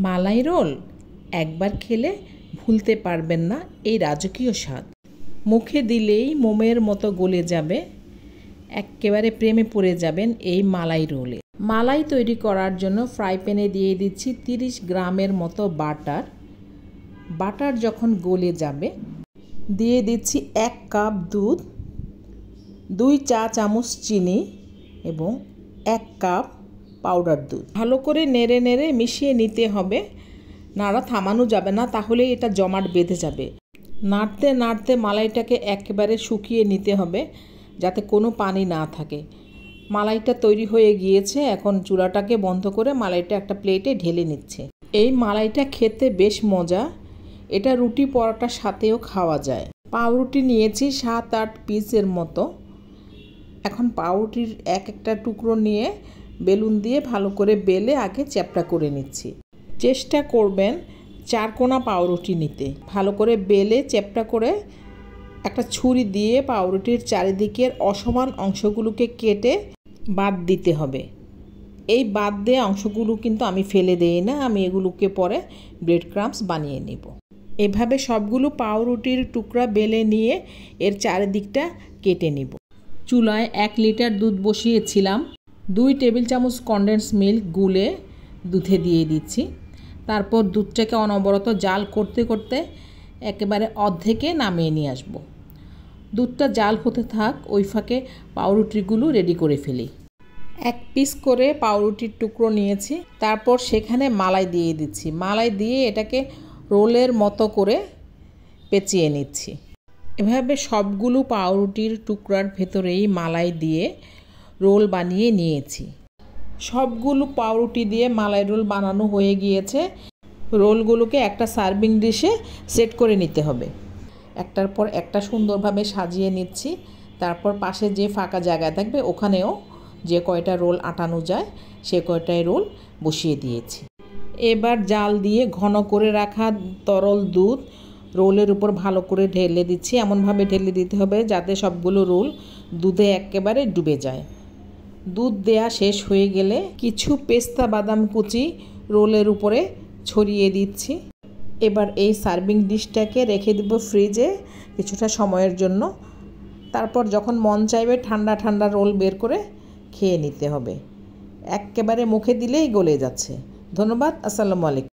মালাই role একবার খেলে ভুলতে পারবেন না এই রাজকীয় স্বাদ। মুখে দিলেই মোমের মতো গলে যাবে, একেবারে প্রেমে পড়ে যাবেন এই মালাই রোলে। মালাই তৈরি করার জন্য ফ্রাই প্যানে দিয়ে দিচ্ছি 30 গ্রামের মতো বাটার। বাটার যখন গলে যাবে দিয়ে দিচ্ছি 1 কাপ দুধ, 2 চা চামচ চিনি এবং 1 কাপ পাউডার দুধ। ভালো করে নেড়ে নেড়ে মিশিয়ে নিতে হবে, নাড়া থামানো যাবে না, তাহলে এটা জমাট বেঁধে যাবে। নাড়তে নাড়তে মালাইটাকে একেবারে শুকিয়ে নিতে হবে যাতে কোনো পানি না থাকে। মালাইটা তৈরি হয়ে গিয়েছে, এখন চুলাটাকে বন্ধ করে মালাইটা একটা প্লেটে ঢেলে নিচ্ছে। এই মালাইটা খেতে বেশ মজা, এটা রুটি পরোটার সাথেও খাওয়া যায়। পাউরুটি নিয়েছি 7-8 পিসের মতো। এখন পাউরুটির একটা টুকরো নিয়ে বেলুন দিয়ে ভালো করে বেলে আগে চ্যাপটা করে নিচ্ছি। চেষ্টা করবেন 4 কোনা পাউরুটি নিতে। ভালো করে বেলে চ্যাপটা করে একটা ছুরি দিয়ে পাউরুটির চারিদিকের অসমান অংশগুলোকে কেটে বাদ দিতে হবে। এই বাদ দেওয়া অংশগুলো কিন্তু আমি ফেলে দেই না, আমি এগুলোকে পরে ব্রেড ক্রাম্বস বানিয়ে নেব। এভাবে সবগুলো পাউরুটির টুকরা বেলে নিয়ে এর চারিদিকটা কেটে নেব। চুলায় 1 লিটার দুধ বসিয়েছিলাম, 2 টেবিল চামচ কনডেন্স মিল্ক গুলে দুধে দিয়ে দিচ্ছি। তারপর দুধটাকে অনবরত জাল করতে করতে একেবারে অর্ধেকে নামিয়ে নিয়ে আসব। দুধটা জাল হতে থাক, ওই ফাঁকে পাউরুটিগুলো রেডি করে ফেলি। 1 পিস করে পাউরুটির টুকরো নিয়েছি, তারপর সেখানে মালাই দিয়ে দিচ্ছি। মালাই দিয়ে এটাকে রোলের মতো করে পেঁচিয়ে নিচ্ছি। এভাবে সবগুলো পাউরুটির টুকরার ভেতরেই মালাই দিয়ে রোল বানিয়ে নিয়েছি। সবগুলো পাউরুটি দিয়ে মালাই রোল বানানো হয়ে গিয়েছে। রোলগুলোকে একটা সার্ভিং ডিশে সেট করে নিতে হবে। একটার পর একটা সুন্দরভাবে সাজিয়ে নিচ্ছি। তারপর পাশে যে ফাঁকা জায়গা থাকবে ওখানেও যে কয়টা রোল আটানো যায় সে কয়টাই রোল বসিয়ে দিয়েছি। এবার জাল দিয়ে ঘন করে রাখা তরল দুধ রোলের উপর ভালো করে ঢেলে দিচ্ছি। এমনভাবে ঢেলে দিতে হবে যাতে সবগুলো রোল দুধে একেবারে ডুবে যায়। দুধ দেয়া শেষ হয়ে গেলে কিছু পেস্তা বাদাম কুচি রোলের উপরে ছড়িয়ে দিচ্ছি। এবার এই সার্ভিং ডিশটাকে রেখে দেব ফ্রিজে কিছুটা সময়ের জন্য। তারপর যখন মন চাইবে ঠান্ডা ঠান্ডা রোল বের করে খেয়ে নিতে হবে। একেবারে মুখে দিলেই গলে যাচ্ছে। ধন্যবাদ। আসসালামু আলাইকুম।